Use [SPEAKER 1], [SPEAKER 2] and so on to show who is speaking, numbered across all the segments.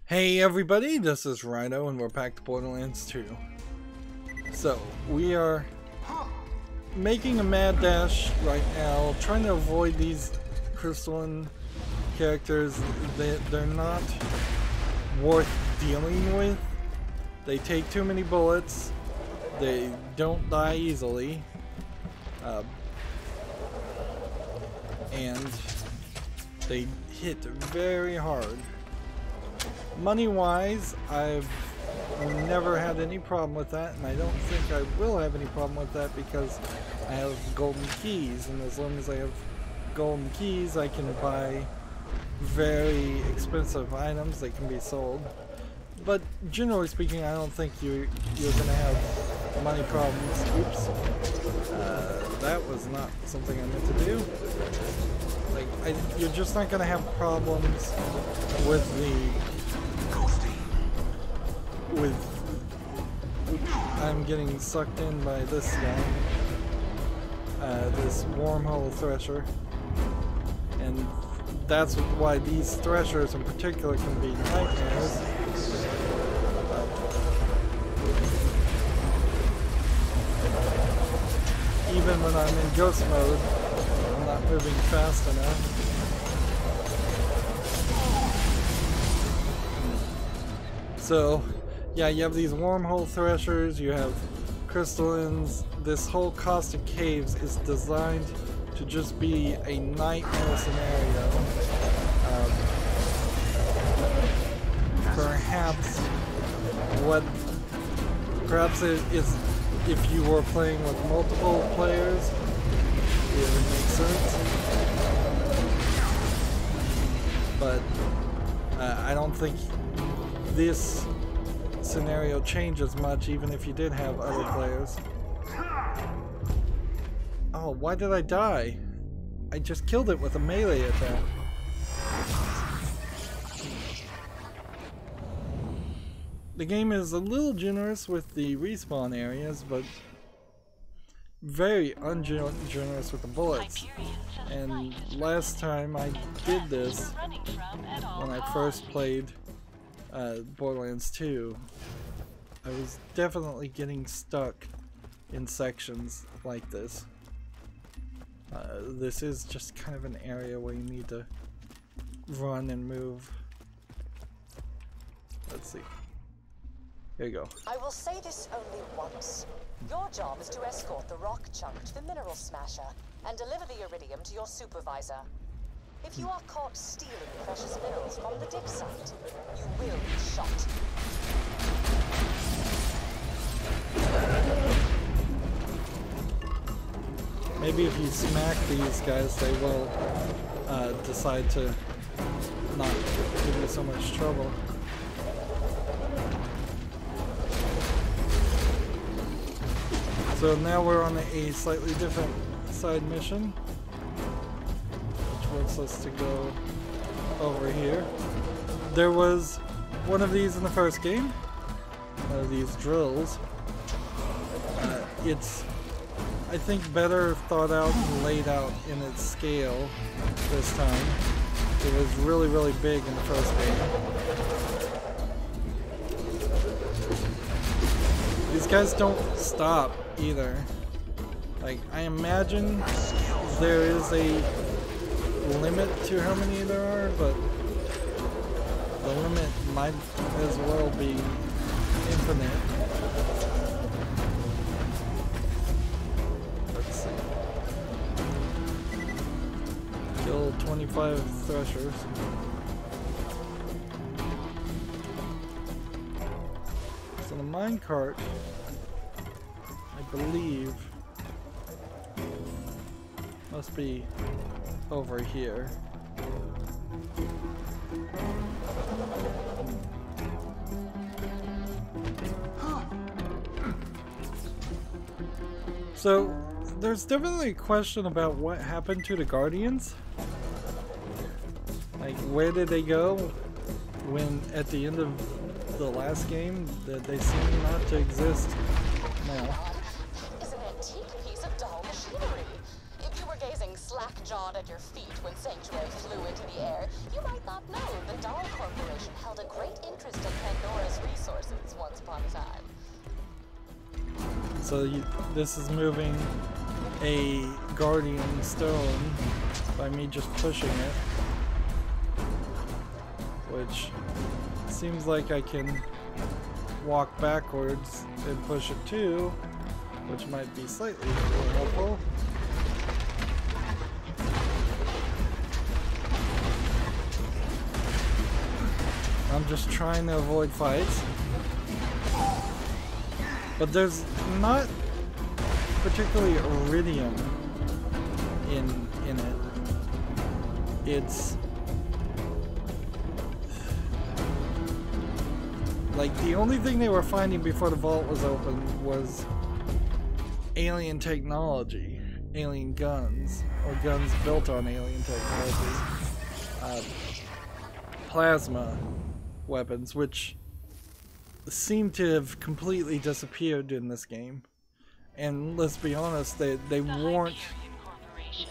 [SPEAKER 1] Hey everybody, this is Rydo and we're back to Borderlands 2. So, we are making a mad dash right now, trying to avoid these crystalline characters. They're not worth dealing with. They take too many bullets, they don't die easily, and they hit very hard. Money-wise, I've never had any problem with that, and I don't think I will have any problem with that because I have golden keys, and as long as I have golden keys, I can buy very expensive items that can be sold. But generally speaking, I don't think you're going to have money problems. Oops. That was not something I meant to do. Like, you're just not going to have problems with I'm getting sucked in by this guy, this wormhole thresher, and that's why these threshers in particular can be nightmares. Even when I'm in ghost mode, I'm not moving fast enough. So, yeah, you have these wormhole threshers, you have crystallines. This whole Caustic Caves is designed to just be a nightmare scenario. Perhaps it is, if you were playing with multiple players, it would make sense. But I don't think this scenario changes much, even if you did have other players. Oh, why did I die? I just killed it with a melee attack. The game is a little generous with the respawn areas, but very ungenerous with the bullets. And last time I did this, when I first played Borderlands 2, I was definitely getting stuck in sections like this. This is just kind of an area where you need to run and move. Let's see. Here you go.
[SPEAKER 2] I will say this only once. Your job is to escort the rock chunk to the mineral smasher and deliver the iridium to your supervisor. If you are caught stealing precious minerals from the dig site, you will be shot.
[SPEAKER 1] Maybe if you smack these guys, they will decide to not give you so much trouble. So now we're on a slightly different side mission, which wants us to go over here. There was one of these in the first game, one of these drills. It's, I think, better thought out and laid out in its scale this time. It was really, really big in the first game. These guys don't stop either. Like, I imagine there is a limit to how many there are, but the limit might as well be infinite. Let's see. Kill 25 threshers. So the minecart, I believe, must be over here. So there's definitely a question about what happened to the Guardians. Like, where did they go when at the end of the last game that they seem not to exist now?
[SPEAKER 2] Is an antique piece of dull machinery. If you were gazing slack-jawed at your feet when Sanctuary flew into the air, you might not know the Dahl Corporation held a great interest
[SPEAKER 1] So this is moving a guardian stone by me just pushing it, which seems like I can walk backwards and push it too, which might be slightly more helpful. I'm just trying to avoid fights. But there's not particularly iridium in it. It's like the only thing they were finding before the vault was open was alien technology, alien guns, or guns built on alien technology, plasma weapons, which seem to have completely disappeared in this game. And let's be honest, they weren't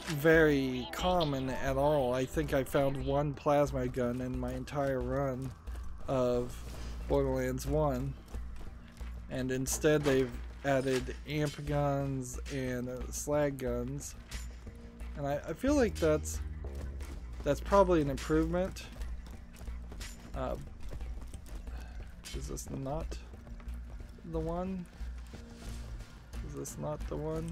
[SPEAKER 1] very common at all. I think I found one plasma gun in my entire run of Borderlands 1, and instead they've added amp guns and slag guns, and I feel like that's probably an improvement. Is this not the one? Is this not the one?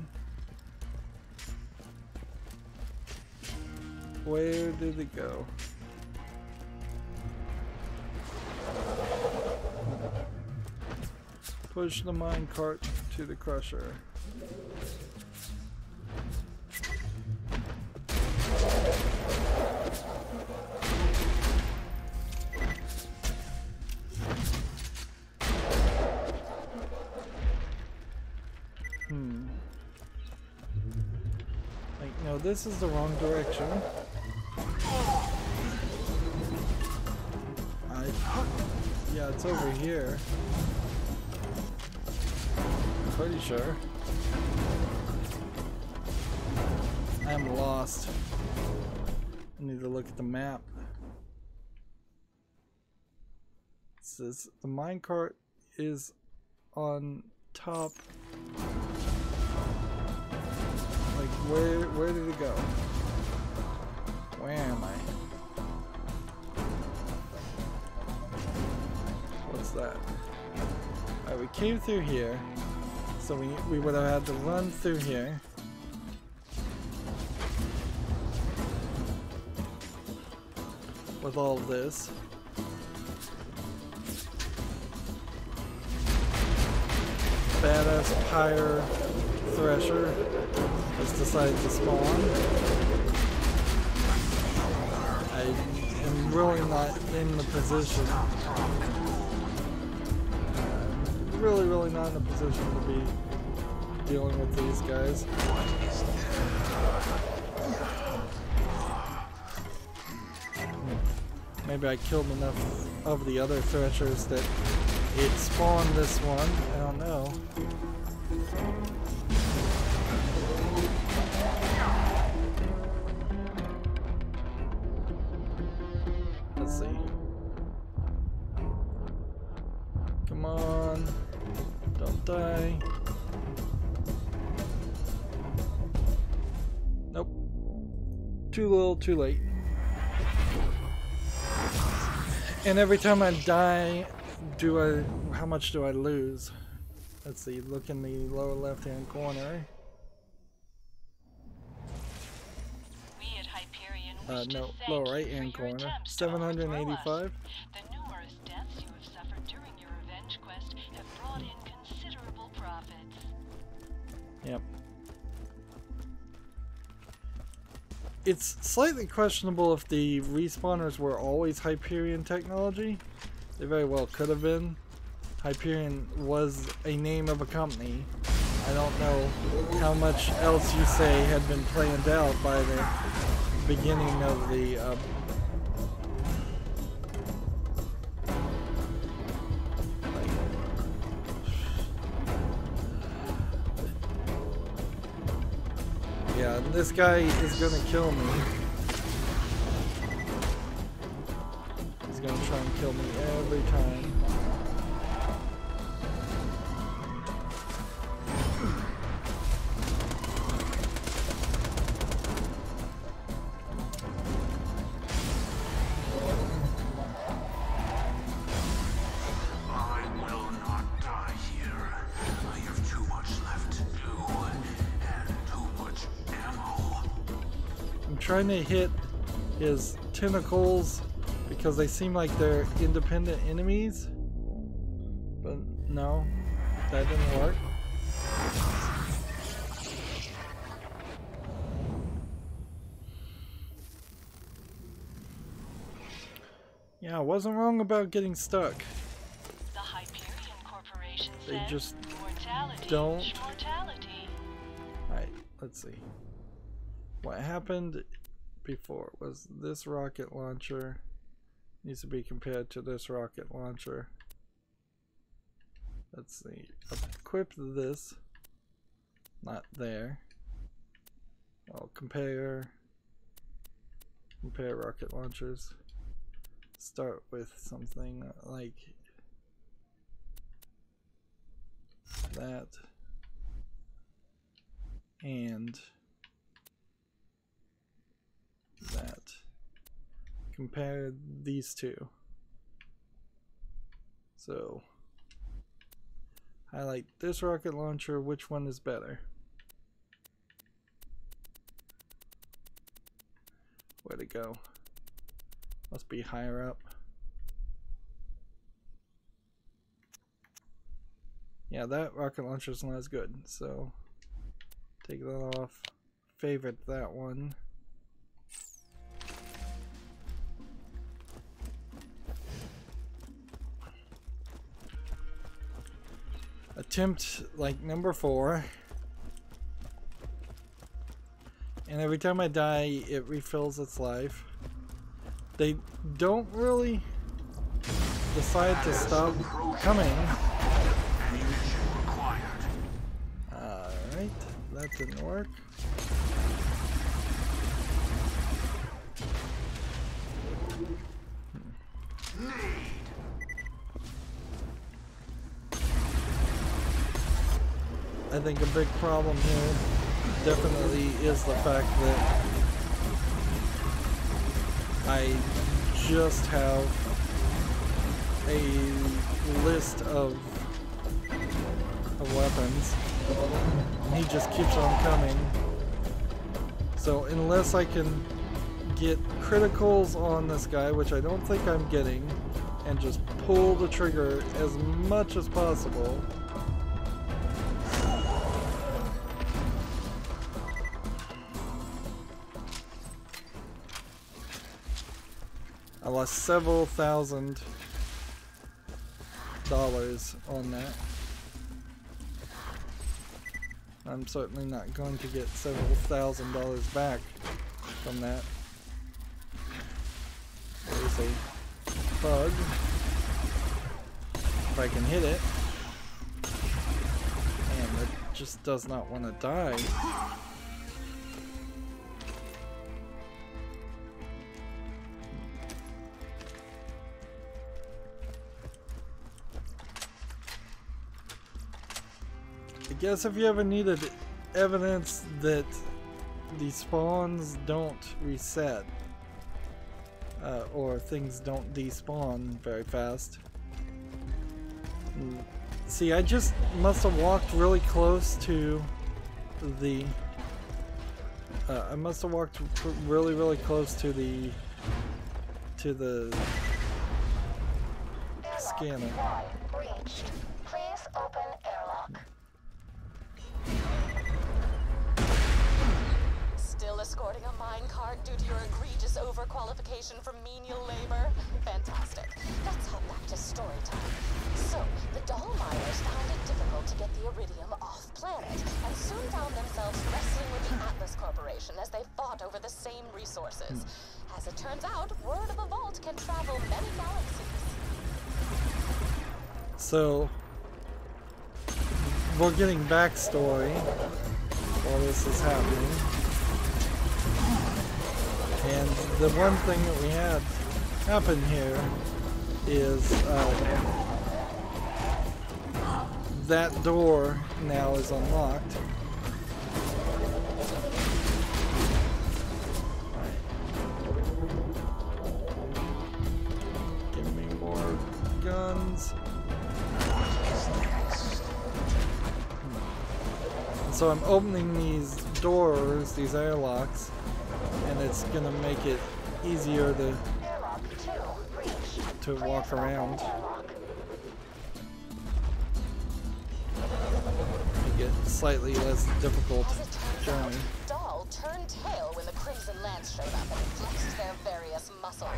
[SPEAKER 1] Where did it go? Push the minecart to the crusher. No, this is the wrong direction. Yeah, it's over here. I'm pretty sure. I'm lost. I need to look at the map. It says the minecart is on top. Like, where did it go? Where am I? What's that? Alright, we came through here. So we would have had to run through here. With all of this. Badass pyre thresher just decided to spawn. I am really not in the position. Really not in a position to be dealing with these guys. Maybe I killed enough of the other threshers that it spawned this one. I don't know. Let's see. Come on. Don't die. Nope. Too little, too late. And every time I die, how much do I lose? Let's see, look in the lower left hand corner. No, lower right hand corner. 785.
[SPEAKER 3] The numerous deaths you have suffered during your revenge quest have brought in considerable profits.
[SPEAKER 1] Yep. It's slightly questionable if the respawners were always Hyperion technology. They very well could have been. Hyperion was a name of a company. I don't know how much else you say had been planned out by the beginning of the yeah, this guy is gonna kill me. He's gonna try and kill me every time. trying to hit his tentacles because they seem like they're independent enemies. But no, that didn't work. Yeah, I wasn't wrong about getting stuck.
[SPEAKER 3] The Hyperion Corporation
[SPEAKER 1] They
[SPEAKER 3] says
[SPEAKER 1] just
[SPEAKER 3] mortality,
[SPEAKER 1] don't.
[SPEAKER 3] shmortality.
[SPEAKER 1] Alright, let's see. What happened before was this rocket launcher needs to be compared to this rocket launcher. Let's see. Equip this. Not there. I'll compare rocket launchers. Start with something like that and that. Compare these two. So highlight this rocket launcher. Which one is better? Where'd it go? Must be higher up. Yeah, that rocket launcher is not as good, so take that off. Favorite that one. Attempt like number 4. And every time I die, it refills its life. They don't really decide to stop coming. Alright, that didn't work. I think a big problem here definitely is the fact that I just have a list of weapons, and he just keeps on coming. So unless I can get criticals on this guy, which I don't think I'm getting, and just pull the trigger as much as possible, I lost several $1,000s on that. I'm certainly not going to get several $1,000s back from that. There's a bug. If I can hit it. And it just does not want to die. I guess if you ever needed evidence that the spawns don't reset, or things don't despawn very fast. See, I just must have walked really close to the... I must have walked really close to the scanner.
[SPEAKER 2] Escorting a minecart due to your egregious overqualification for menial labor? Fantastic. Let's hop back to story time. So, the doll miners found it difficult to get the iridium off planet, and soon found themselves wrestling with the Atlas Corporation as they fought over the same resources. As it turns out, word of a vault can travel many galaxies.
[SPEAKER 1] So, we're getting backstory while this is happening. And the one thing that we had happen here is that door now is unlocked. Give me more guns. So I'm opening these doors, these airlocks, and it's gonna make it easier to walk around. Make it slightly less difficult journey.
[SPEAKER 2] Dahl turned tail when the Crimson Lance showed up and flexed their various muscles.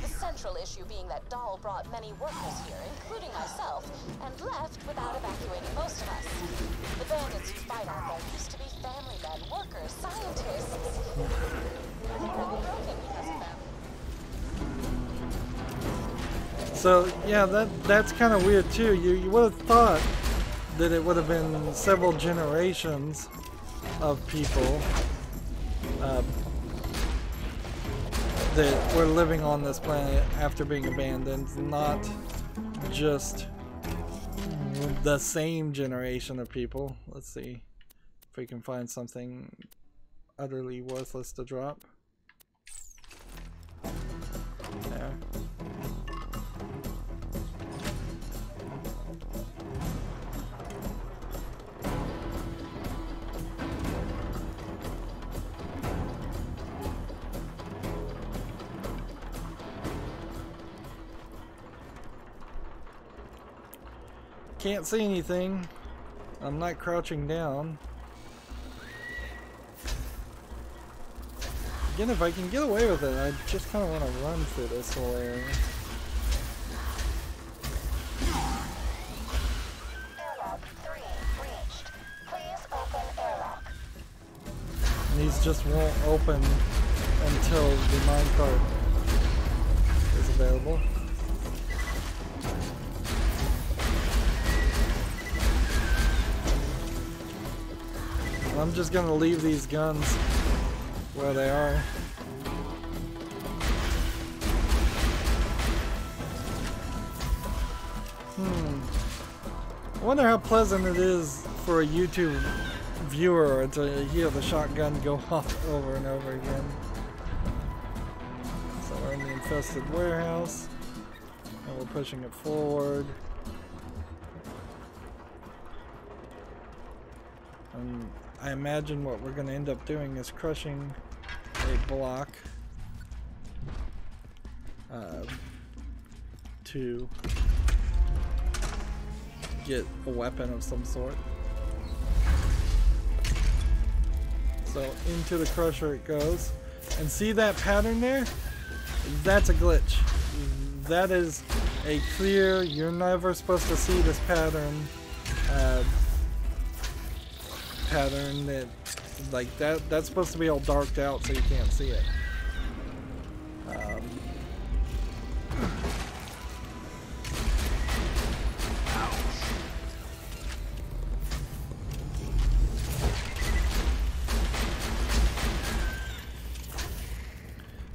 [SPEAKER 2] The central issue being that Dahl brought many workers here, including myself, and left without evacuating most of us. The bandits who fight out there used to be family men, workers, scientists. We're all broken because of them.
[SPEAKER 1] So yeah, that's kind of weird too. You would have thought that it would have been several generations of people that were living on this planet after being abandoned, not just the same generation of people. Let's see if we can find something utterly worthless to drop. There. Can't see anything. I'm not crouching down. Again, if I can get away with it, I just kind of want to run through this whole area.
[SPEAKER 4] Airlock 3 reached. Please open airlock.
[SPEAKER 1] And these just won't open until the minecart is available. I'm just gonna leave these guns where they are. I wonder how pleasant it is for a YouTube viewer to hear the shotgun go off over and over again. So we're in the infested warehouse, and we're pushing it forward. I imagine what we're going to end up doing is crushing a block to get a weapon of some sort. So into the crusher it goes. And see that pattern there? That's a glitch. That is a clear, you're never supposed to see this pattern. Pattern that, like that's supposed to be all darked out so you can't see it.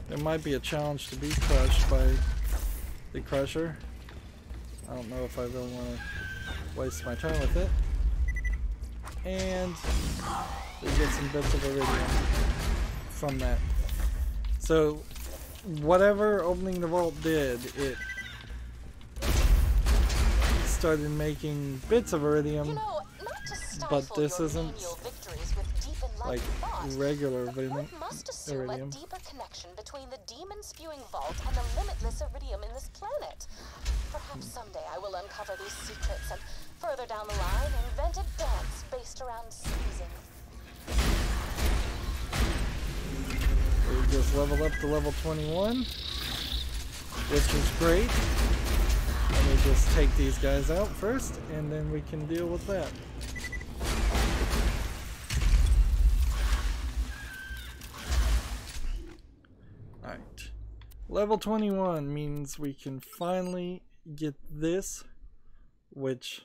[SPEAKER 1] There might be a challenge to be crushed by the crusher. I don't know if I really want to waste my time with it. And we get some bits of iridium from that. So whatever opening the vault did, it started making bits of iridium,
[SPEAKER 2] You know, not to
[SPEAKER 1] but
[SPEAKER 2] stifle
[SPEAKER 1] this
[SPEAKER 2] your
[SPEAKER 1] isn't
[SPEAKER 2] menial victories with deep
[SPEAKER 1] like
[SPEAKER 2] enlightened thought,
[SPEAKER 1] regular
[SPEAKER 2] but one must assume
[SPEAKER 1] iridium.
[SPEAKER 2] a deeper connection between the demon-spewing vault and the limitless iridium in this planet. Perhaps someday I will uncover these secrets and, further down the line, invent a dance based around sneezing.
[SPEAKER 1] We just leveled up to level 21, which is great. Let me just take these guys out first, and then we can deal with that. Alright. Level 21 means we can finally get this, which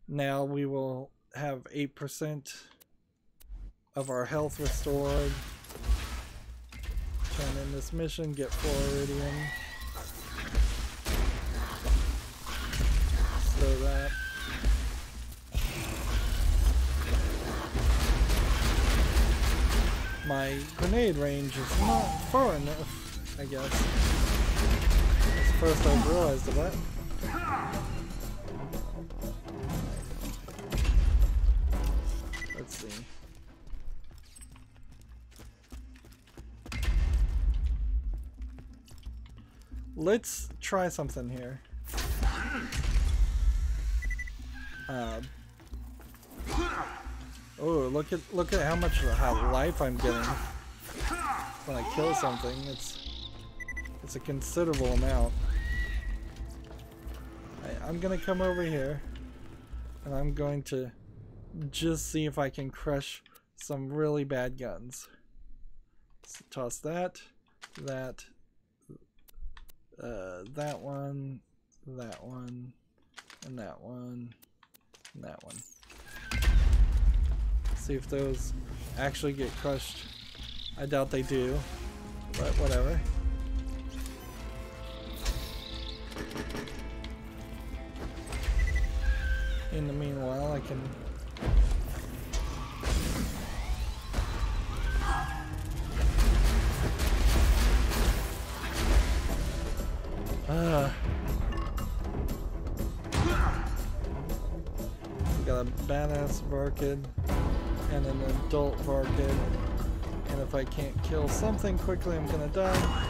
[SPEAKER 1] now we will have 8% of our health restored. Turn in this mission, get 4 iridium. So that. My grenade range is not far enough, I guess. That's the first I've realized of that. Let's see. let's try something here. Oh, look at how much life I'm getting when I kill something. It's a considerable amount. I'm gonna come over here and I'm going to just see if I can crush some really bad guns. So toss that, that one, that one, and that one, and that one. See if those actually get crushed. I doubt they do, but whatever. In the meanwhile, I can we got a badass Varkid and an adult Varkid, and if I can't kill something quickly, I'm gonna die.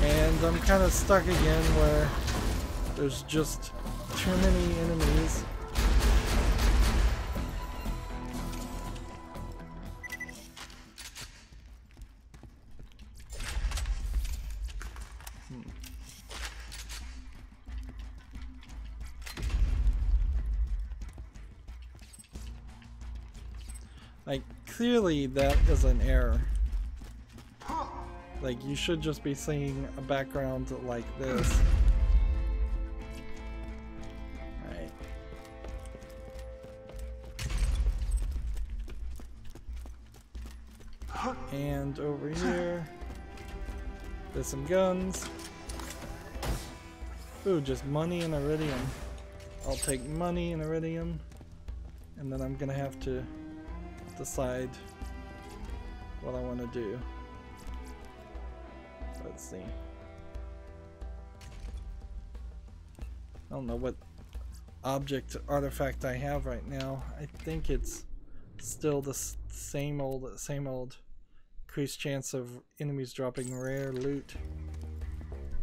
[SPEAKER 1] And I'm kind of stuck again where there's just too many enemies. Like, clearly that is an error. Like, you should just be seeing a background like this. Right. And over here, there's some guns. Ooh, just money and iridium. I'll take money and iridium, and then I'm gonna have to decide what I want to do. Let's see. I don't know what object artifact I have right now. I think it's still the same old increased chance of enemies dropping rare loot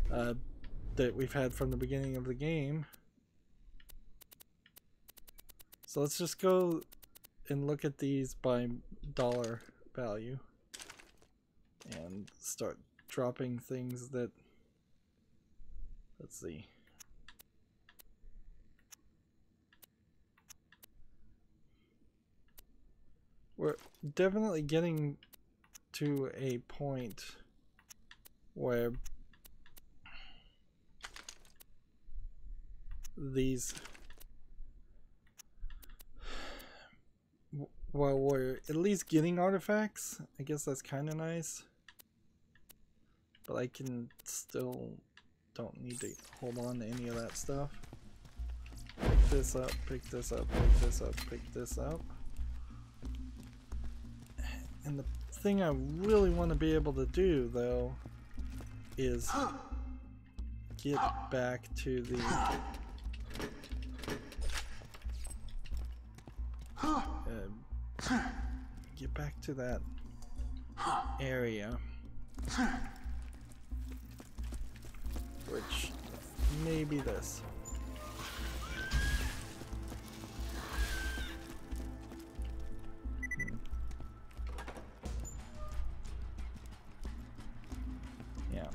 [SPEAKER 1] that we've had from the beginning of the game. So let's just go and look at these by dollar value and start dropping things that, let's see. We're definitely getting to a point where these, well, we're at least getting artifacts. I guess that's kind of nice. But I can still don't need to hold on to any of that stuff. Pick this up, pick this up, pick this up, pick this up. And the thing I really want to be able to do, though, is get back to the get back to that area, which may be this. Yeah.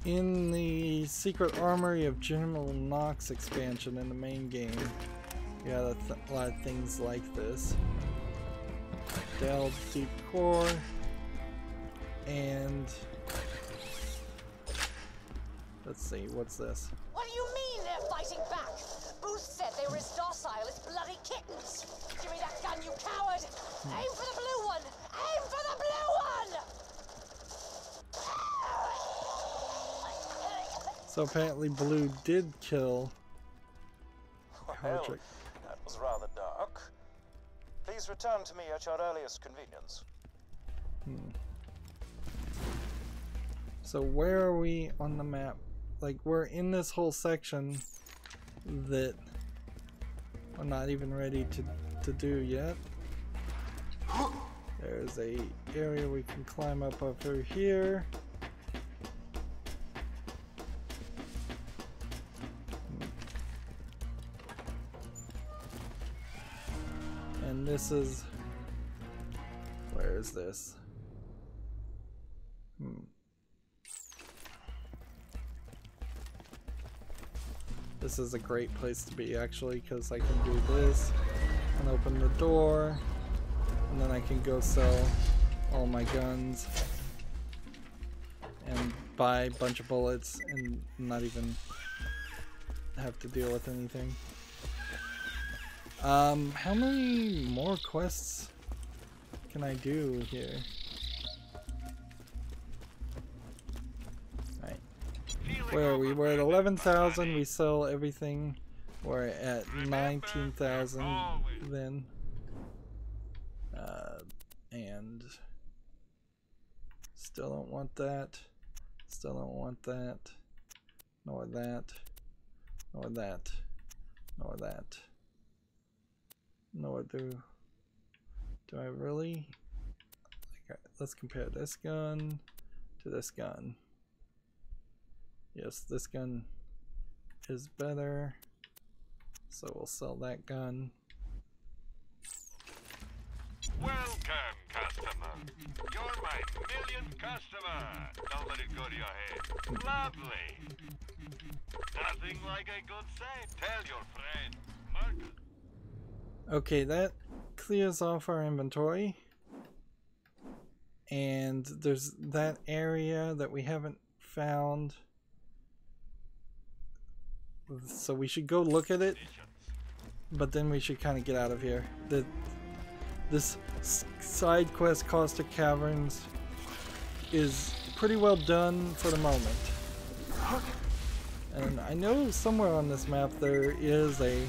[SPEAKER 1] In the Secret Armory of General Knox expansion in the main game, you got a lot of things like this. Delve Deep Core, and let's see, what's this?
[SPEAKER 2] What do you mean they're fighting back? Booth said they were as docile as bloody kittens. Give me that gun, you coward! Aim for the blue one! Aim for the blue one!
[SPEAKER 1] So apparently Blue did kill
[SPEAKER 5] Well,
[SPEAKER 1] trick.
[SPEAKER 5] that was rather dark. Please return to me at your earliest convenience.
[SPEAKER 1] So where are we on the map? Like, we're in this whole section that we're not even ready to do yet. There's a area we can climb up over here. And this is... where is this? This is a great place to be, actually, because I can do this and open the door, and then I can go sell all my guns and buy a bunch of bullets and not even have to deal with anything. How many more quests can I do here? Right. Where are we? We're at 11,000. We sell everything. We're at 19,000 then. And still don't want that. Still don't want that. Nor that. Nor that. Nor that. Nor do I really? Like, let's compare this gun to this gun. Yes, this gun is better, so we'll sell that gun.
[SPEAKER 6] Welcome, customer. You're my millionth customer. Don't let it go to your head. Lovely. Nothing like a good save. Tell your friend, Marcus.
[SPEAKER 1] Okay, that clears off our inventory. And there's that area that we haven't found. So we should go look at it. But then we should kind of get out of here. This side quest, Caustic Caverns, is pretty well done for the moment. And I know somewhere on this map there is a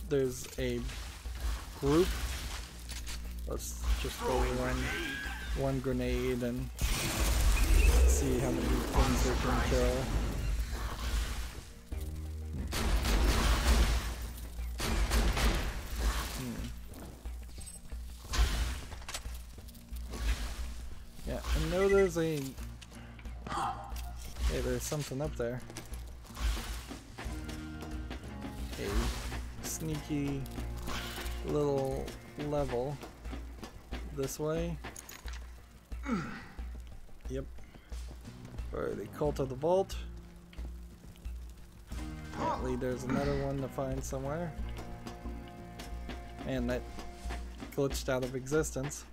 [SPEAKER 1] there's a group. Let's just go one grenade and see how many things they can kill. Yeah, I know there's a... hey, there's something up there. A sneaky little level this way. Yep. For the Cult of the Vault. Apparently there's another one to find somewhere. Man, that glitched out of existence.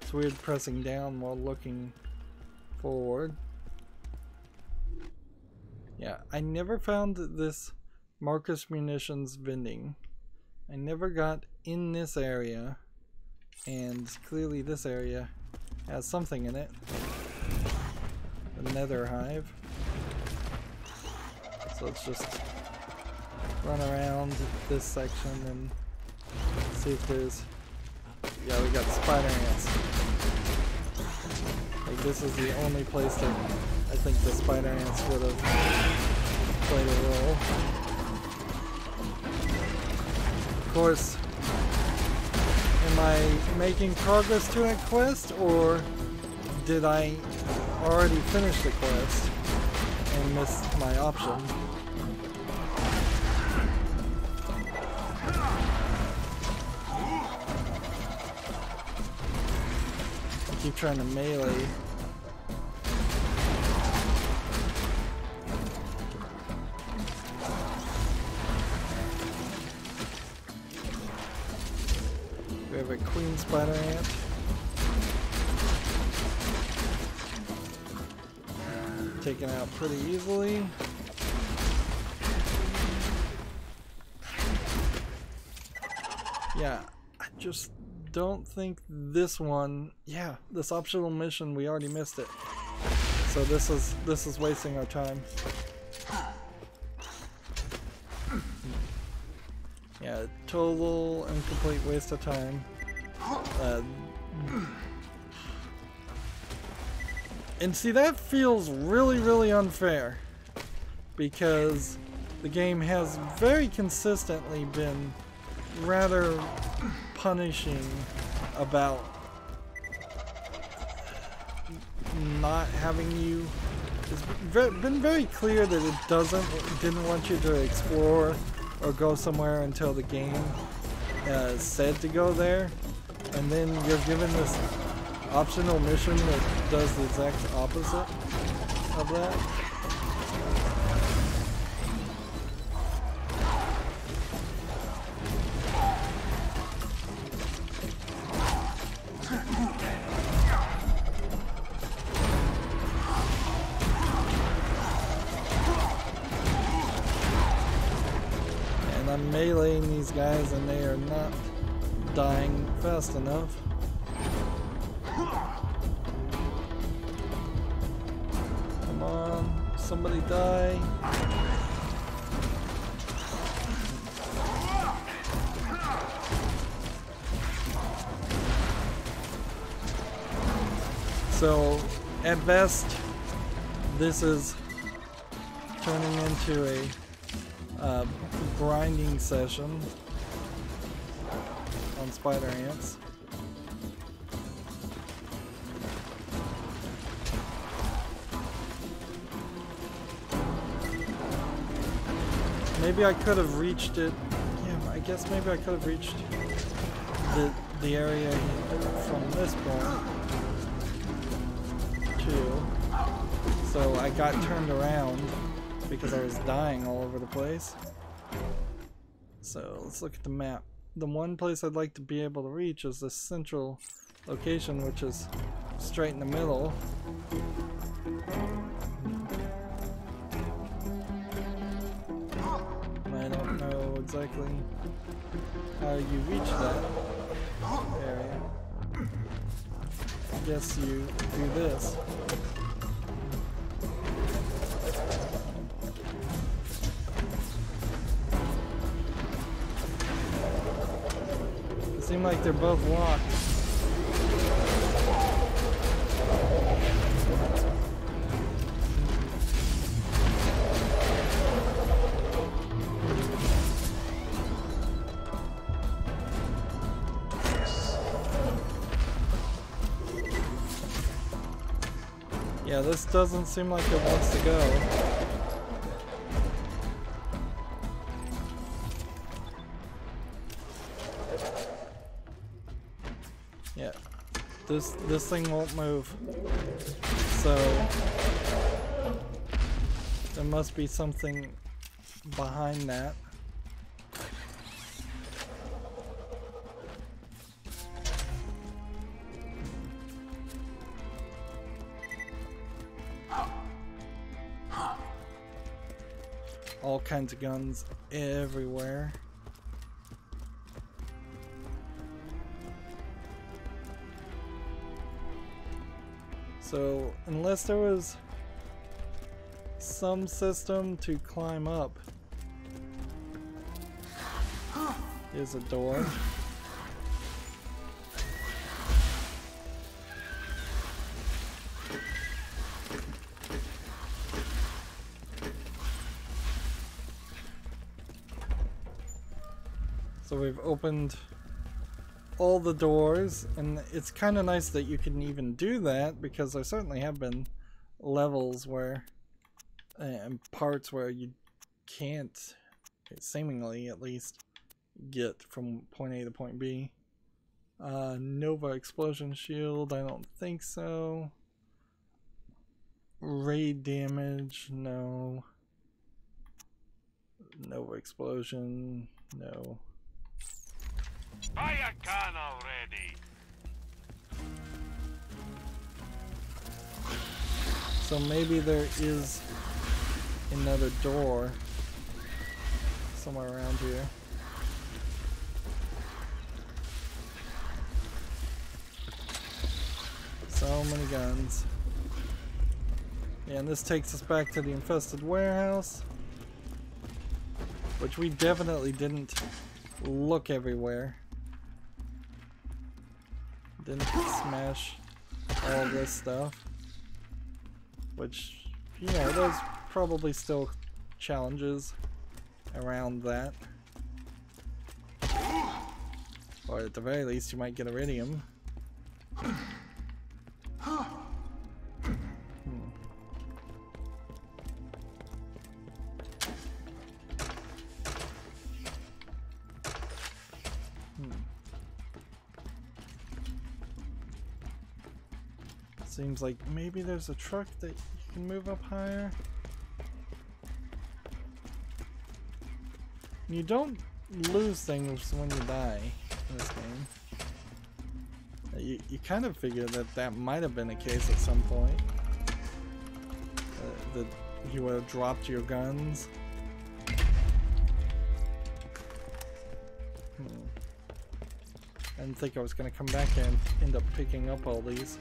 [SPEAKER 1] It's weird pressing down while looking forward. Yeah, I never found this Marcus Munitions vending. I never got in this area, and clearly this area has something in it. The Nether Hive. So let's just run around this section and see if there's... yeah, we got spider ants. Like, this is the only place that I think the spider ants would have played a role. Of course, am I making progress to that quest, or did I already finish the quest and miss my option? I keep trying to melee. We have a queen spider ant. Taken out pretty easily. Yeah, I just don't think this one, yeah, this optional mission, we already missed it. So this is wasting our time. Yeah, total and complete waste of time. And see, that feels really, really unfair, because the game has very consistently been rather punishing about not having you. It's been very clear that it didn't want you to explore or go somewhere until the game said to go there, and then you're given this optional mission that does the exact opposite of that. And I'm meleeing these guys and they are not dying fast enough. Come on, somebody die. So, at best, this is turning into a grinding session on spider ants. Maybe I could have reached it. Yeah, I guess maybe I could have reached the area from this point too. So I got turned around because I was dying all over the place. So let's look at the map. The one place I'd like to be able to reach is this central location, which is straight in the middle. I don't know exactly how you reach that area. I guess you do this. It seems like they're both locked. Yeah, this doesn't seem like it wants to go. Yeah, this thing won't move. So there must be something behind that. All kinds of guns everywhere. So unless there was some system to climb up. Here's a door. So we've opened all the doors, and it's kind of nice that you can even do that, because there certainly have been levels where and parts where you can't, seemingly at least, get from point A to point B. Nova explosion shield, I don't think so. Raid damage, no. Nova explosion, no.
[SPEAKER 6] Buy a gun already!
[SPEAKER 1] So maybe there is another door somewhere around here. So many guns. And this takes us back to the infested warehouse, which we definitely didn't look everywhere. Didn't smash all this stuff, which, you know, there's probably still challenges around that. Or at the very least, you might get iridium. Seems like maybe there's a truck that you can move up higher. You don't lose things when you die in this game. You kind of figure that that might have been the case at some point. That you would have dropped your guns. I didn't think I was going to come back and end up picking up all these.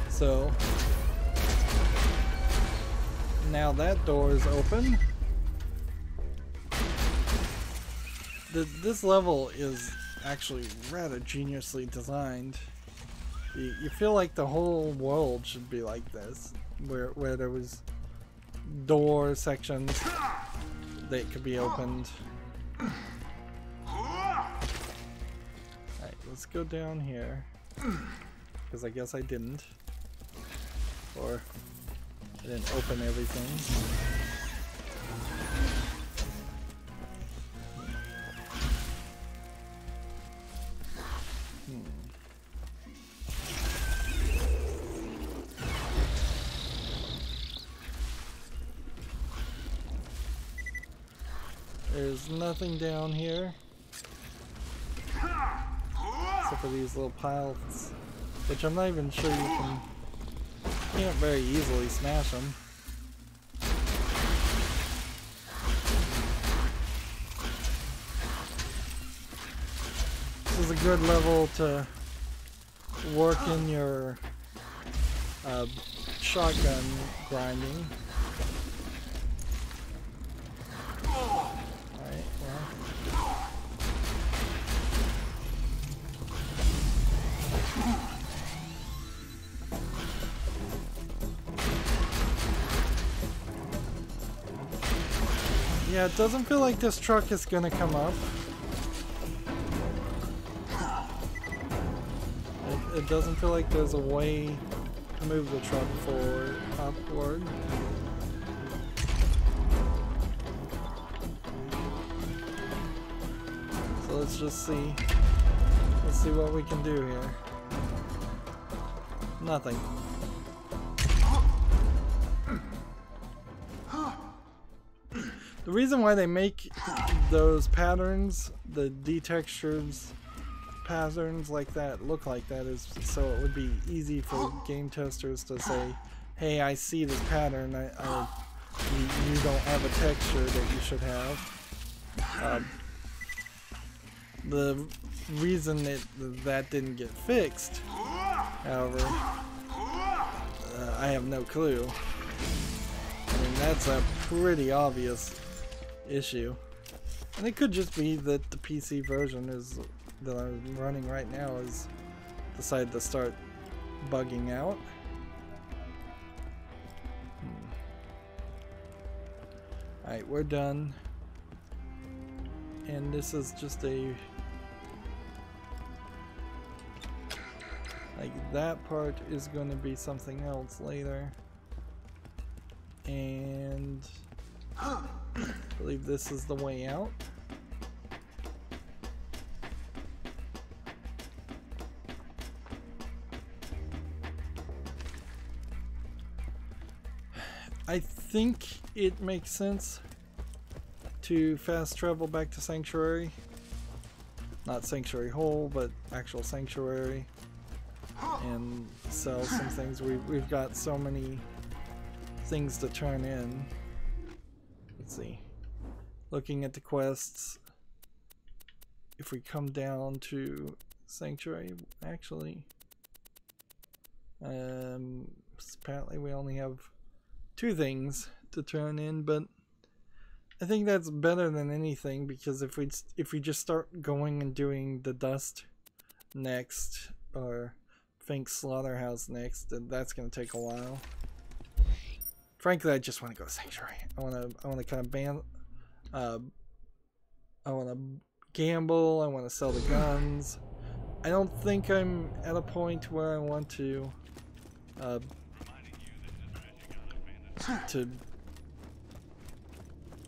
[SPEAKER 1] So now that door is open. This level is actually rather geniusly designed. You feel like the whole world should be like this, where there was door sections that could be opened. Alright, let's go down here, because I guess I didn't. Or I didn't open everything. There's nothing down here except for these little piles, which I'm not even sure you can't very easily smash them. This is a good level to work in your shotgun grinding. Alright, well. Yeah, it doesn't feel like this truck is gonna come up. It doesn't feel like there's a way to move the truck forward, upward. So let's just see. Let's see what we can do here. Nothing. The reason why they make those patterns, the detextures patterns like that, look like that, is so it would be easy for game testers to say, hey, I see this pattern, you don't have a texture that you should have. The reason that didn't get fixed, however, I have no clue. I mean, that's a pretty obvious issue. And it could just be that the PC version that I'm running right now is decided to start bugging out. Alright, we're done. And this is just a... like, that part is going to be something else later. And... I believe this is the way out. I think it makes sense to fast travel back to Sanctuary. Not Sanctuary Hole, but actual Sanctuary. And sell some things. We've got so many things to turn in. Let's see. Looking at the quests. If we come down to Sanctuary, actually, apparently we only have 2 things to turn in, but I think that's better than anything, because if we just start going and doing the Dust next, or Fink's Slaughterhouse next, then that's gonna take a while. Frankly, I just want to go to Sanctuary. I want to kind of I want to gamble. I want to sell the guns. I don't think I'm at a point where I want to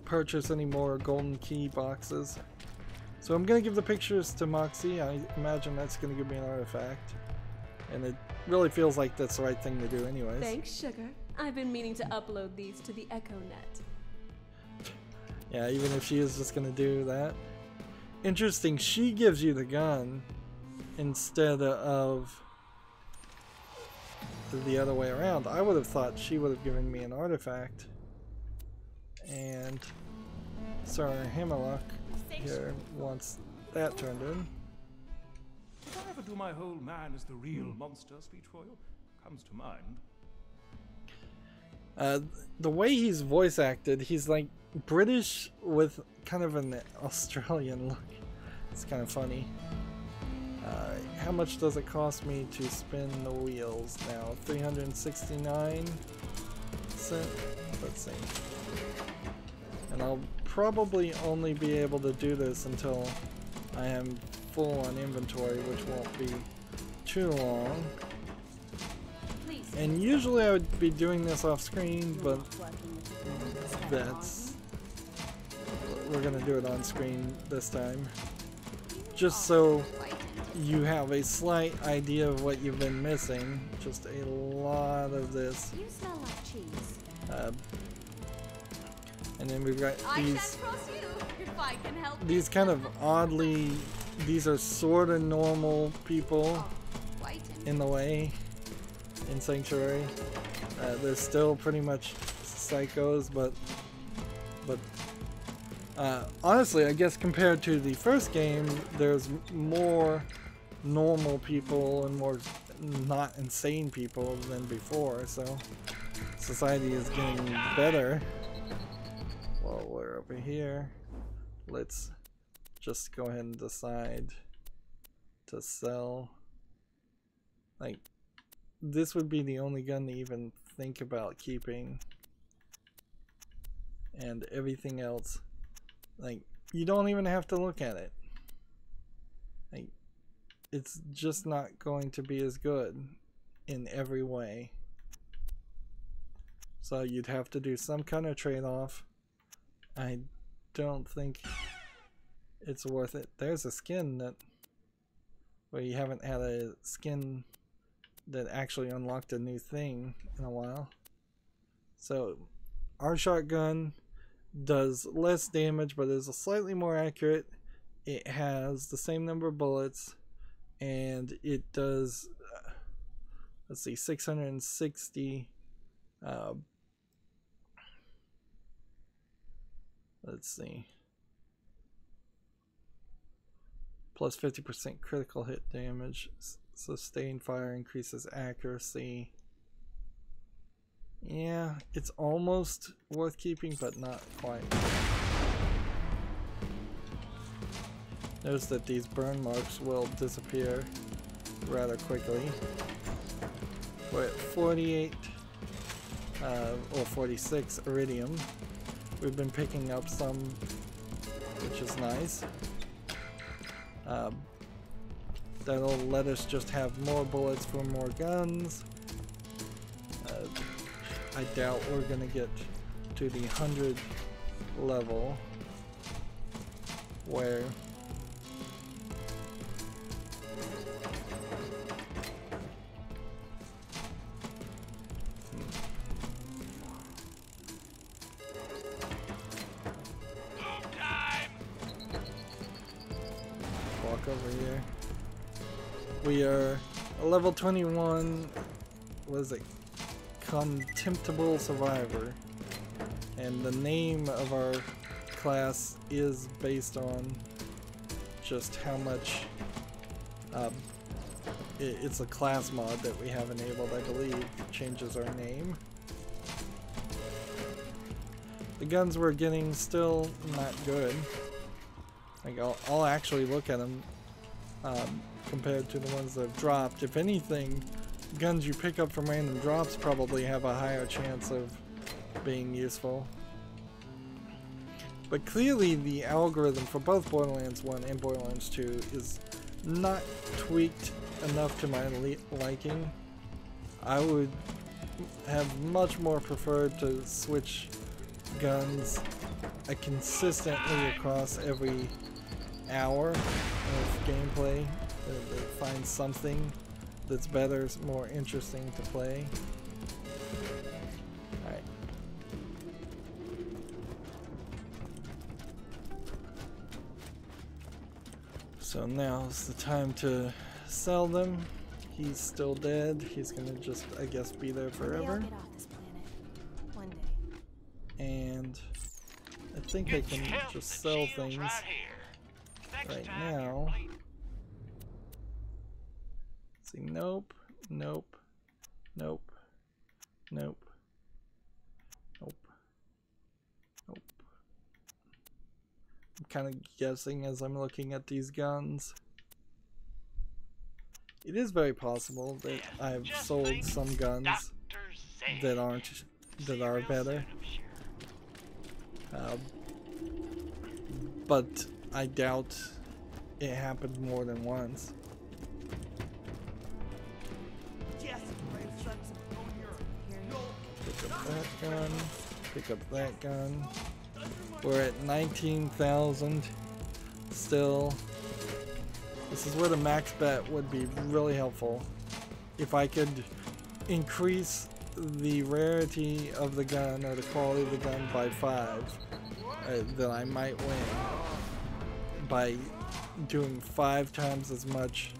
[SPEAKER 1] purchase any more golden key boxes. So I'm gonna give the pictures to Moxie. I imagine that's gonna give me an artifact, and it really feels like that's the right thing to do anyways.
[SPEAKER 7] Thanks, sugar. I've been meaning to upload these to the EchoNet.
[SPEAKER 1] Yeah, even if she is just gonna do that. Interesting, she gives you the gun instead of the other way around. I would have thought she would have given me an artifact. And Sir Himalok here wants that turned in.
[SPEAKER 8] Did I ever do my whole man is the real monster speech for you? Comes to mind.
[SPEAKER 1] The way he's voice acted, he's like British with kind of an Australian look. It's kind of funny. How much does it cost me to spin the wheels now? 369 cents? Let's see. And I'll probably only be able to do this until I am full on inventory, which won't be too long. And usually I would be doing this off screen, but we're gonna do it on screen this time, just so you have a slight idea of what you've been missing. Just a lot of this.
[SPEAKER 7] You smell like cheese.
[SPEAKER 1] And then we've got
[SPEAKER 7] these
[SPEAKER 1] kind of oddly, these are sort of normal people in the way in Sanctuary. They're still pretty much psychos, but honestly, I guess compared to the first game, there's more normal people and more not insane people than before, so society is getting better. Well, we're over here. Let's just go ahead and decide to sell. Like, this would be the only gun to even think about keeping. And everything else, like, you don't even have to look at it. Like, it's just not going to be as good in every way. So you'd have to do some kind of trade-off. I don't think it's worth it. There's a skin that, where you haven't had a skin that actually unlocked a new thing in a while. So our shotgun does less damage, but is slightly more accurate. It has the same number of bullets, and it does let's see, 660 let's see, plus 50% critical hit damage. Sustained fire increases accuracy. Yeah, it's almost worth keeping, but not quite. Notice that these burn marks will disappear rather quickly. We're at 48 or 46 iridium. We've been picking up some, which is nice. That'll let us just have more bullets for more guns. I doubt we're gonna get to the 100 level where We are a level 21, what is it, Contemptible Survivor. And the name of our class is based on just how much, it's a class mod that we have enabled, I believe, changes our name. The guns we're getting still not good. Like I'll actually look at them compared to the ones that have dropped. If anything, guns you pick up from random drops probably have a higher chance of being useful. But clearly the algorithm for both Borderlands 1 and Borderlands 2 is not tweaked enough to my liking. I would have much more preferred to switch guns consistently across every hour of gameplay. Find something that's better, more interesting to play. Alright. So now's the time to sell them. He's still dead. He's gonna just, I guess, be there forever.
[SPEAKER 9] Get off this planet one day.
[SPEAKER 1] And I think I can just sell things right now. Let's see, nope, nope, nope, nope, nope, nope. I'm kind of guessing as I'm looking at these guns. It is very possible that I've sold some guns that are better. But I doubt it happened more than once. Pick up that gun. Pick up that gun. We're at 19,000 still. This is where the max bet would be really helpful. If I could increase the rarity of the gun or the quality of the gun by 5, then I might win. By doing 5 times as much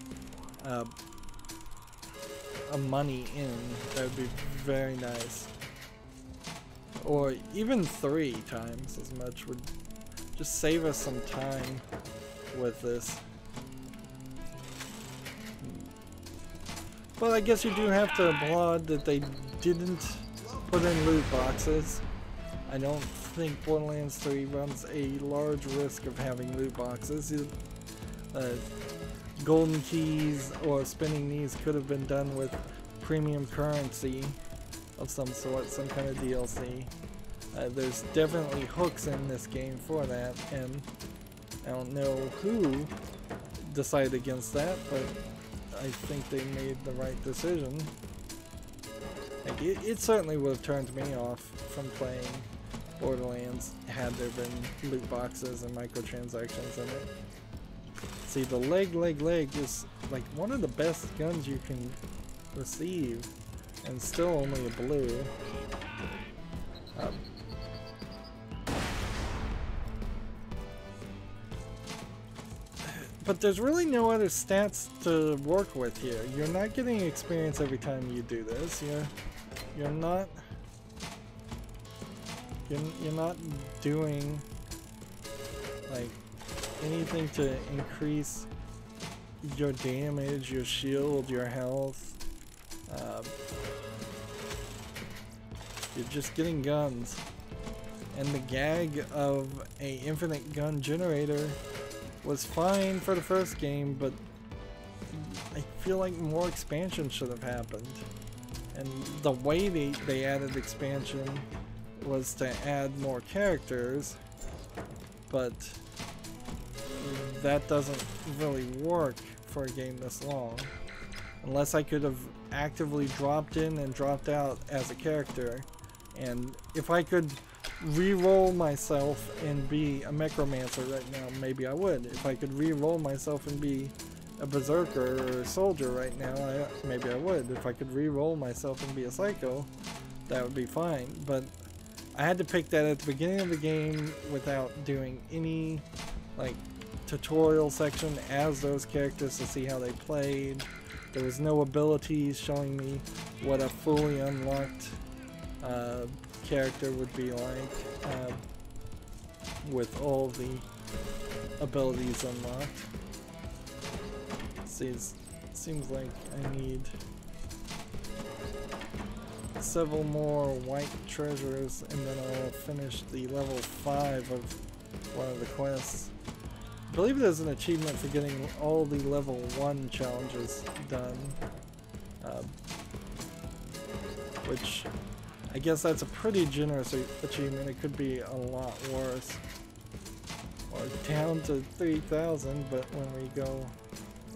[SPEAKER 1] money in, that would be very nice. Or even 3 times as much would just save us some time with this. But I guess you do have to applaud that they didn't put in loot boxes. I don't think Borderlands 3 runs a large risk of having loot boxes. Golden keys or spinning these could have been done with premium currency of some sort, some kind of DLC. There's definitely hooks in this game for that, and I don't know who decided against that, but I think they made the right decision. Like, it certainly would have turned me off from playing Borderlands had there been loot boxes and microtransactions in it. See, the leg is like one of the best guns you can receive, and still only a blue. But there's really no other stats to work with here. You're not getting experience every time you do this. You're not doing like anything to increase your damage, your shield, your health. You're just getting guns. And the gag of a infinite gun generator was fine for the first game, but I feel like more expansion should have happened. And the way they added expansion was to add more characters, but that doesn't really work for a game this long. Unless I could have actively dropped in and dropped out as a character, and if I could re-roll myself and be a Necromancer right now, maybe I would. If I could re-roll myself and be a Berserker or a Soldier right now, maybe I would. If I could re-roll myself and be a Psycho, that would be fine. But I had to pick that at the beginning of the game without doing any like tutorial section as those characters to see how they played, There was no abilities showing me what a fully unlocked character would be like with all the abilities unlocked. Seems like I need several more white treasures and then I'll finish the level 5 of one of the quests. I believe there's an achievement for getting all the level 1 challenges done, which I guess that's a pretty generous achievement. It could be a lot worse, or down to 3,000, but when we go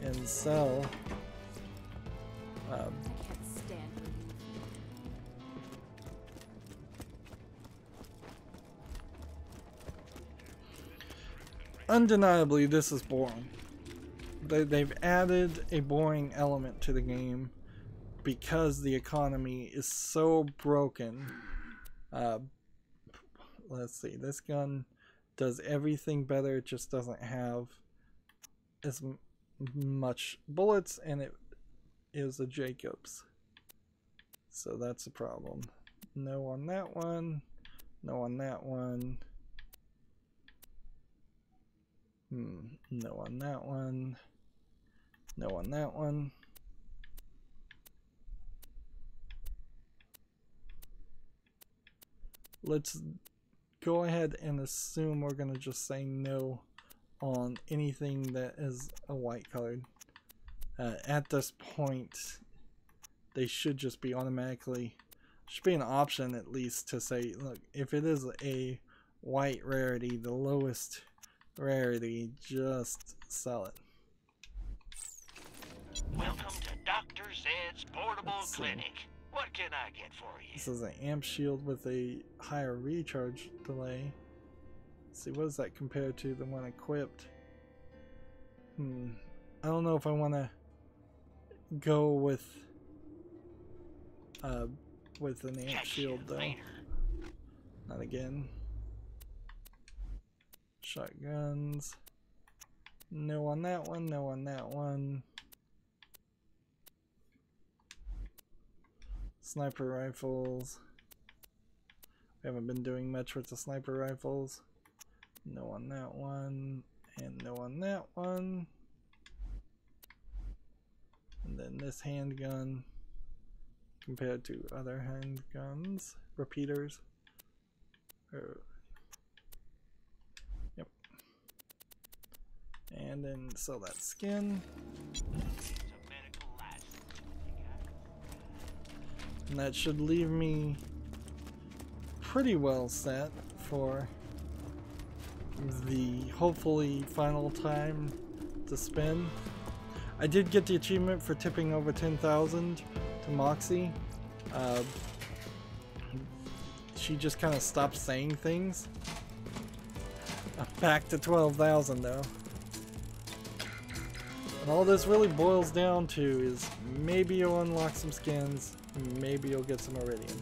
[SPEAKER 1] and sell, undeniably this is boring. They've added a boring element to the game because the economy is so broken. Let's see, this gun does everything better, it just doesn't have as much bullets, and it is a Jacobs, so that's a problem. No on that one, no on that one, no on that one, no on that one. Let's go ahead and assume we're gonna just say no on anything that is a white colored. At this point, they should just be automatically, should be an option at least to say, look, if it is a white rarity, the lowest rarity, just sell it.
[SPEAKER 6] Welcome to Dr. Zed's Portable Clinic. What can I get for you?
[SPEAKER 1] This is an amp shield with a higher recharge delay. Let's see, what does that compare to the one equipped? I don't know if I want to go with an amp shield though. Not again. Shotguns. No on that one, no on that one. Sniper rifles. We haven't been doing much with the sniper rifles. No on that one, and no on that one. And then this handgun compared to other handguns. Repeaters. Yep. And then sell that skin. And that should leave me pretty well set for the hopefully final time to spin. I did get the achievement for tipping over 10,000 to Moxie. She just kind of stopped saying things. Back to 12,000 though. And all this really boils down to is maybe you'll unlock some skins, maybe you'll get some Iridium.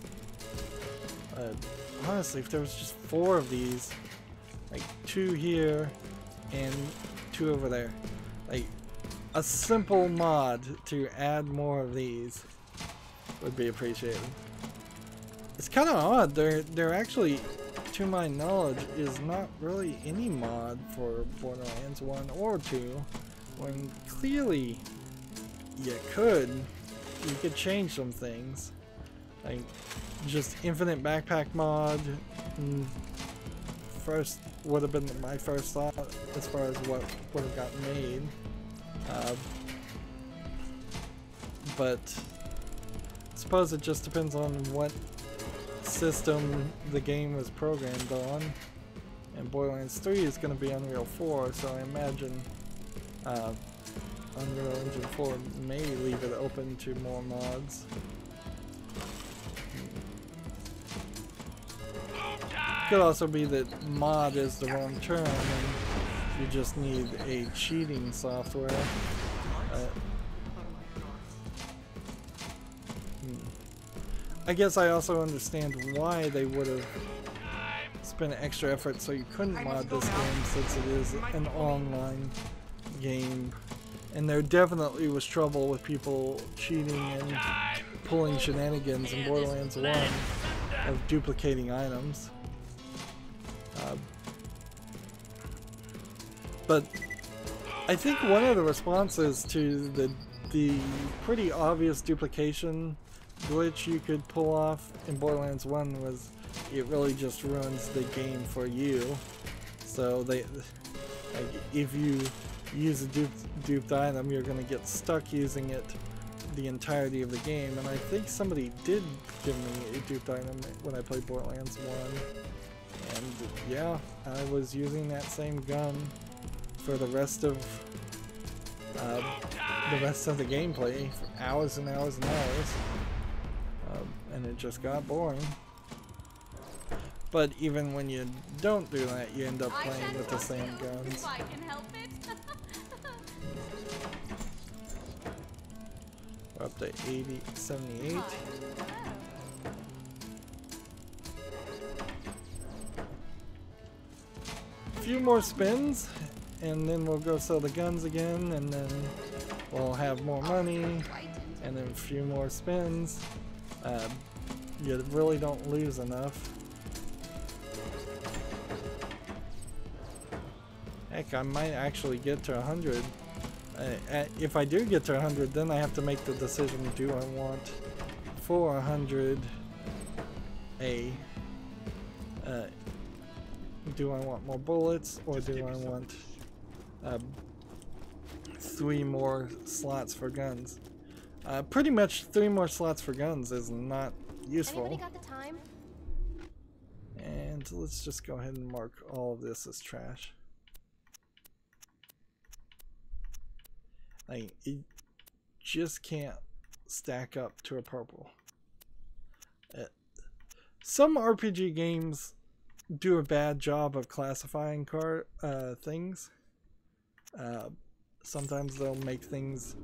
[SPEAKER 1] Honestly, if there was just 4 of these, like 2 here and 2 over there, like a simple mod to add more of these would be appreciated. It's kind of odd, there actually, to my knowledge, is not really any mod for Borderlands 1 or 2, when clearly you could change some things. Like just infinite backpack mod first would have been my first thought as far as what would have gotten made, but I suppose it just depends on what system the game was programmed on, and Borderlands 3 is going to be Unreal 4, so I imagine Unreal Engine 4 may leave it open to more mods. Could also be that mod is the wrong term and you just need a cheating software. I guess I also understand why they would have spent extra effort so you couldn't mod this game, since it is an online game And there definitely was trouble with people cheating and pulling shenanigans in Borderlands 1 of duplicating items. But I think one of the responses to the pretty obvious duplication glitch you could pull off in Borderlands 1 was it really just ruins the game for you. So like, if you use a duped item, you're going to get stuck using it the entirety of the game. And I think somebody did give me a duped item when I played Borderlands 1. And yeah, I was using that same gun for the rest of the gameplay for hours and hours and hours. And it just got boring. But even when you don't do that, you end up playing with the same guns.
[SPEAKER 9] If I can help it.
[SPEAKER 1] We're up to 78. A few more spins, and then we'll go sell the guns again, and then we'll have more money, and then a few more spins. You really don't lose enough. Heck, I might actually get to 100. If I do get to 100, then I have to make the decision, do I want for 100 do I want more bullets, or do I want 3 more slots for guns? Pretty much 3 more slots for guns is not useful.
[SPEAKER 9] Anybody got the time?
[SPEAKER 1] And let's just go ahead and mark all of this as trash. It just can't stack up to a purple. Some RPG games do a bad job of classifying things. Sometimes they'll make things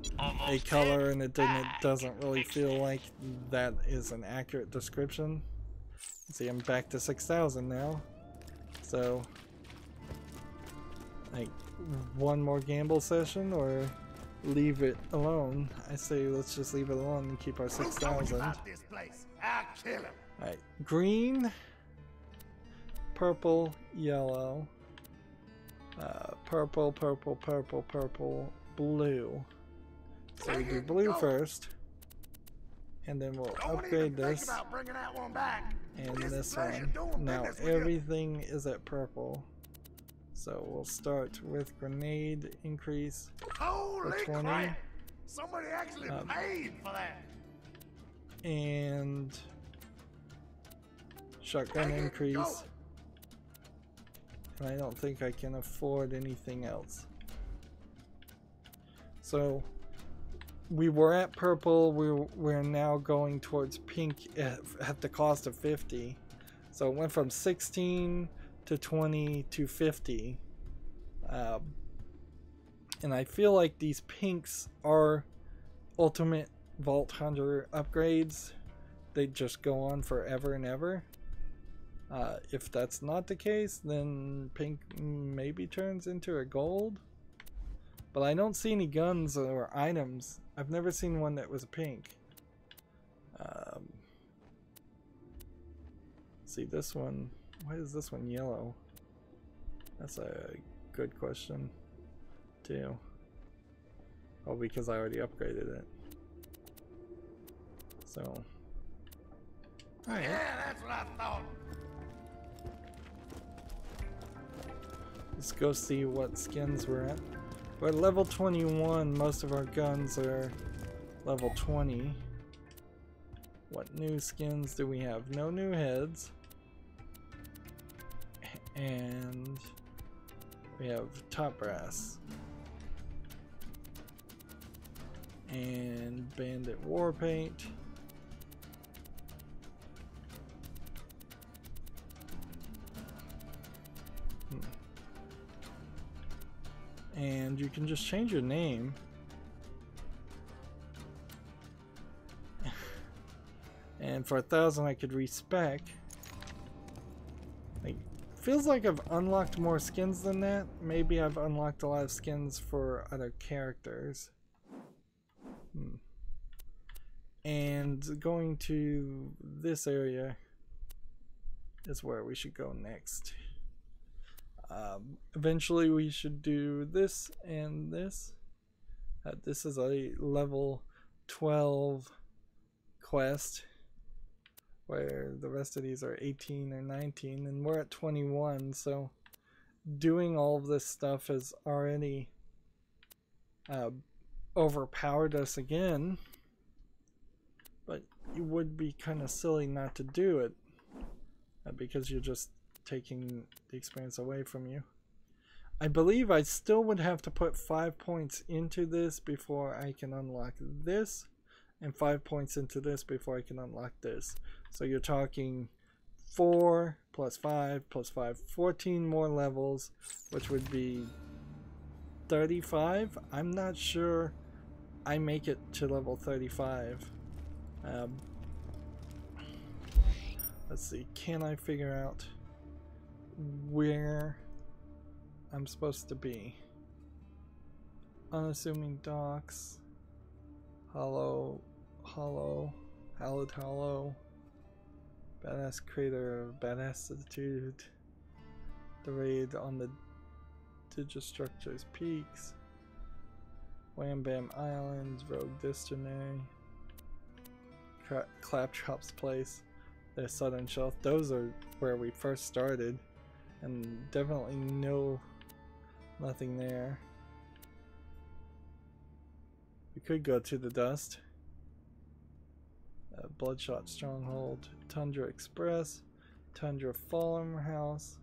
[SPEAKER 1] a color and it doesn't really feel like that is an accurate description. See, I'm back to 6,000 now. So, like, one more gamble session or leave it alone? I say let's just leave it alone and keep our 6,000. Alright, green, purple, yellow, purple, purple, purple, purple, blue. So we do blue first, and then we'll upgrade this and this one. Now everything is at purple. So we'll start with grenade increase for 20.
[SPEAKER 10] Crap. Somebody actually paid for that.
[SPEAKER 1] And shotgun increase. And I don't think I can afford anything else. So we were at purple, we're now going towards pink at the cost of 50. So it went from 16 to 20 to 50. And I feel like these pinks are ultimate Vault Hunter upgrades. They just go on forever and ever. If that's not the case, then pink maybe turns into a gold. But I don't see any guns or items. I've never seen one that was pink. See this one. Why is this one yellow? That's a good question too. Oh, because I already upgraded it. So. Alright.
[SPEAKER 10] Yeah, that's what I thought.
[SPEAKER 1] Let's go see what skins we're at. We're at level 21. Most of our guns are level 20. What new skins do we have? No new heads. And we have top brass. And bandit war paint. And you can just change your name. And for 1,000 I could respec. Like feels like I've unlocked more skins than that. Maybe I've unlocked a lot of skins for other characters. And going to this area is where we should go next. Eventually we should do this and this. This is a level 12 quest, where the rest of these are 18 or 19, and we're at 21, so doing all of this stuff has already overpowered us again, but it would be kind of silly not to do it, because you're just taking the experience away from you. I believe I still would have to put 5 points into this before I can unlock this, and 5 points into this before I can unlock this. So you're talking 4 plus 5 plus 5, 14 more levels, which would be 35. I'm not sure I make it to level 35. Let's see, can I figure out where I'm supposed to be? Unassuming docks, hallowed hollow, badass crater of badass attitude, the raid on the Digistructure's peaks, Wham Bam Islands, Rogue Distillery, Claptrap's place, the Southern Shelf. Those are where we first started, and definitely nothing there. We could go to the Dust, Bloodshot Stronghold, Tundra Express, Tundra Farmhouse,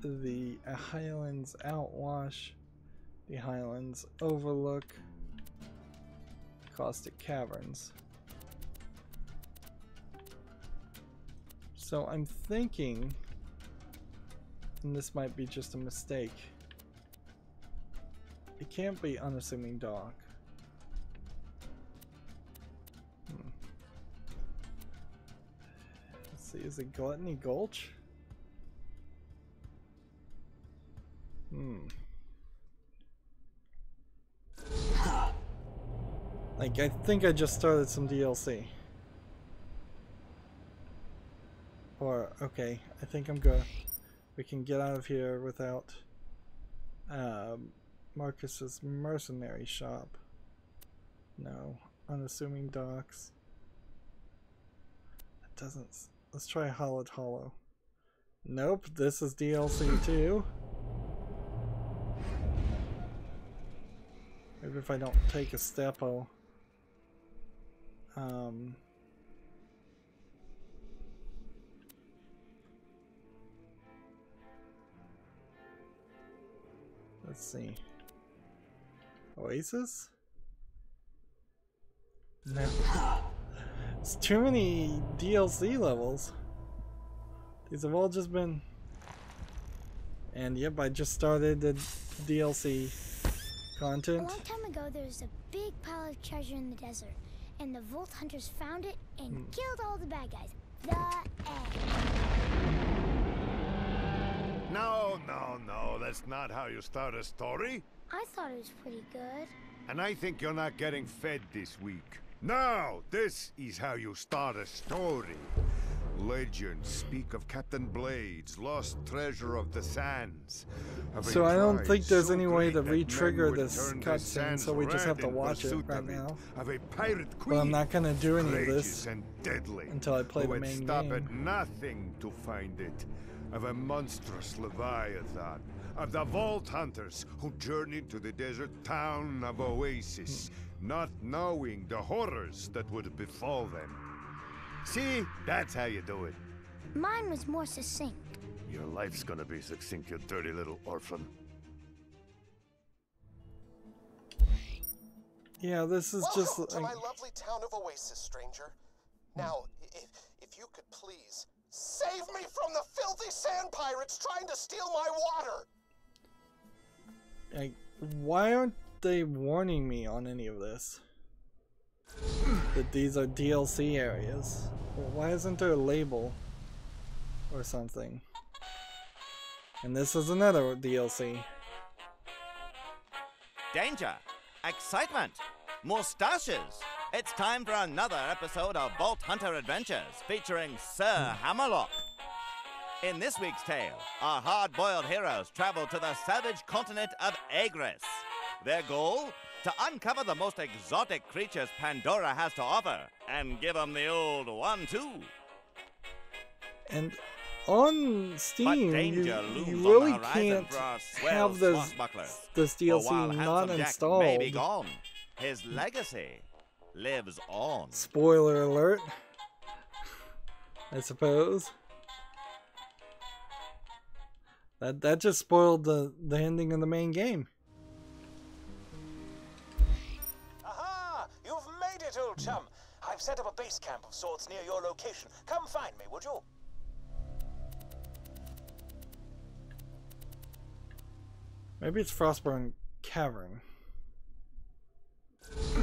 [SPEAKER 1] the Highlands Outwash, the Highlands Overlook, Caustic Caverns. So I'm thinking, and this might be just a mistake, it can't be Unassuming Dock. Let's see, is it Gluttony Gulch? Like, I think I just started some DLC. Or, okay, I think I'm good. We can get out of here without Marcus's mercenary shop. No. Unassuming Docks. It doesn't. Let's try Hollowed Hollow. Nope, this is DLC too. Maybe if I don't take a step, I'll let's see. Oasis? No. It's too many DLC levels. These have all just been... And yep, I just started the DLC content.
[SPEAKER 11] A long time ago, there was a big pile of treasure in the desert, and the Vault Hunters found it and killed all the bad guys. The end.
[SPEAKER 10] No, that's not how you start a story.
[SPEAKER 11] I thought it was pretty good.
[SPEAKER 10] And I think you're not getting fed this week. Now, this is how you start a story. Legends speak of Captain Blade's lost treasure of the sands.
[SPEAKER 1] So I don't think there's any way to re-trigger this cutscene, so we just have to watch it right now. Well, I'm not gonna do any of this until I play the main
[SPEAKER 10] stop
[SPEAKER 1] game.
[SPEAKER 10] at nothing to find it. Of a monstrous leviathan, of the Vault Hunters who journeyed to the desert town of Oasis, not knowing the horrors that would befall them. See, that's how you do it.
[SPEAKER 11] Mine was more succinct.
[SPEAKER 10] Your life's gonna be succinct, you dirty little orphan.
[SPEAKER 1] Yeah, this is
[SPEAKER 12] Welcome
[SPEAKER 1] just
[SPEAKER 12] to
[SPEAKER 1] like...
[SPEAKER 12] my lovely town of Oasis, stranger. Now, if you could please save me from the filthy sand pirates trying to steal my water.
[SPEAKER 1] Like, why aren't they warning me on any of this? That these are DLC areas. Why isn't there a label or something? And this is another DLC.
[SPEAKER 13] Danger, excitement, mustaches. It's time for another episode of Vault Hunter Adventures featuring Sir Hammerlock. In this week's tale, our hard-boiled heroes travel to the savage continent of Agris. Their goal? To uncover the most exotic creatures Pandora has to offer and give them the old 1-2.
[SPEAKER 1] And on Steam, you really can't have this DLC not installed.
[SPEAKER 13] May be gone, his legacy lives on.
[SPEAKER 1] Spoiler alert, I suppose. That just spoiled the ending of the main game.
[SPEAKER 5] Aha! You've made it, old chum. I've set up a base camp of sorts near your location. Come find me, would you?
[SPEAKER 1] Maybe it's Frostburn Cavern. At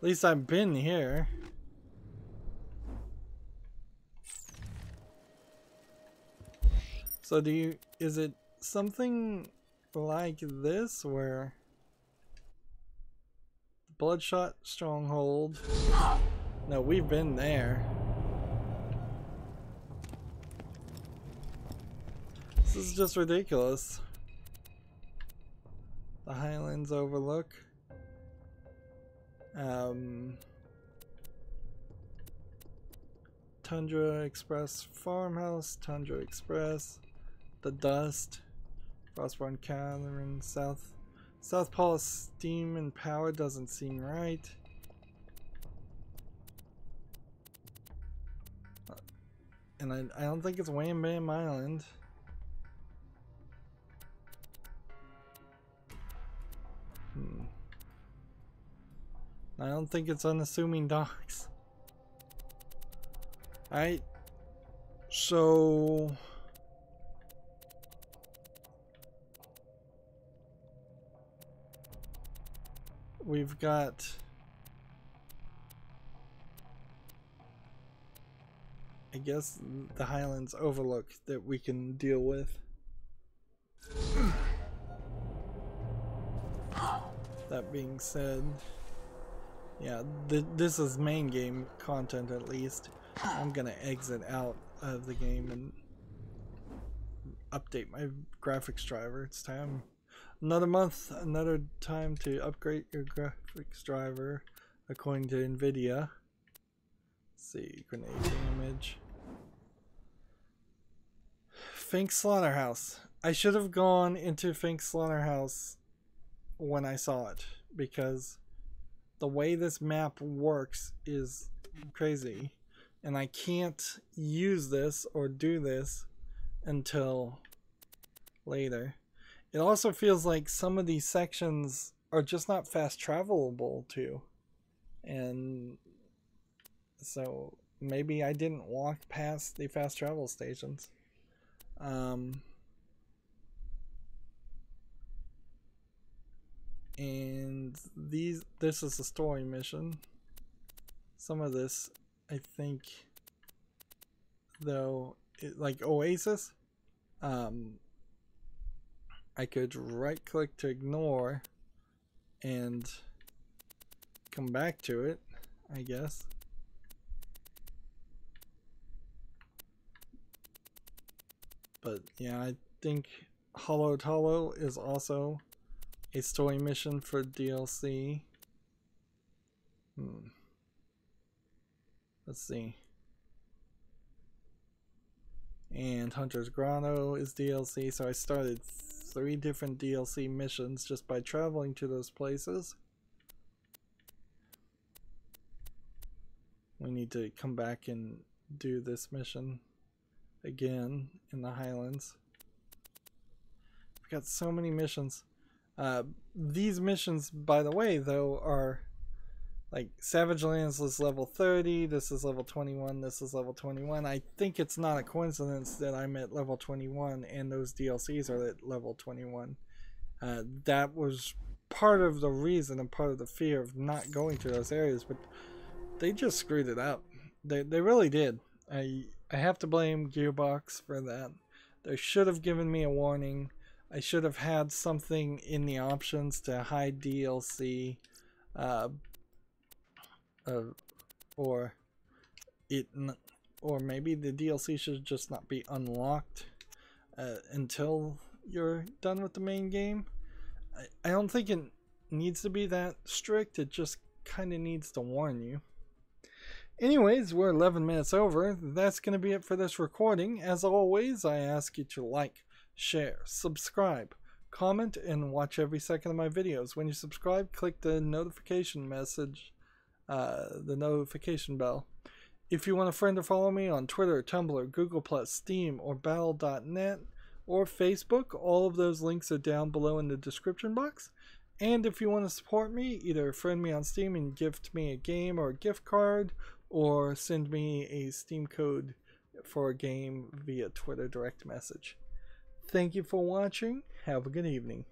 [SPEAKER 1] least I've been here. So is it something like this where Bloodshot Stronghold? No, we've been there. This is just ridiculous. The Highlands Overlook. Tundra Express Farmhouse, Tundra Express, The Dust, Frostborn Cavern, South Pole Steam and Power doesn't seem right. And I don't think it's Wham Bam Island. I don't think it's Unassuming Docks. Alright. So we've got I guess the Highlands Overlook that we can deal with. That being said, yeah, this is main game content at least. I'm gonna exit out of the game and update my graphics driver. It's time. Another month, another time to upgrade your graphics driver according to NVIDIA. Let's see, grenade damage. Fink's Slaughterhouse. I should have gone into Fink's Slaughterhouse when I saw it, because the way this map works is crazy, and I can't use this or do this until later. It also feels like some of these sections are just not fast travelable to, and so maybe I didn't walk past the fast travel stations. And this is a story mission. Some of this, I think, though, like Oasis, I could right click to ignore and come back to it, I guess. But yeah, I think Hollowed Hollow is also a story mission for DLC. Let's see. And Hunter's Grotto is DLC, so I started 3 different DLC missions just by traveling to those places. We need to come back and do this mission again in the Highlands. I've got so many missions. These missions, by the way, though, are like Savage Lands is level 30, this is level 21, this is level 21. I think it's not a coincidence that I'm at level 21 and those DLCs are at level 21. That was part of the reason and part of the fear of not going to those areas, but they just screwed it up. They really did. I have to blame Gearbox for that. They should have given me a warning. I should have had something in the options to hide DLC, or maybe the DLC should just not be unlocked until you're done with the main game. I don't think it needs to be that strict. It just kind of needs to warn you. Anyways, we're 11 minutes over. That's going to be it for this recording. As always, I ask you to like, share, subscribe, comment, and watch every second of my videos. When you subscribe, click the notification message, the notification bell. If you want a friend or follow me on Twitter, Tumblr, Google+, Steam, or Battle.net, or Facebook, all of those links are down below in the description box. And if you want to support me, either friend me on Steam and gift me a game or a gift card, or send me a Steam code for a game via Twitter direct message. Thank you for watching. Have a good evening.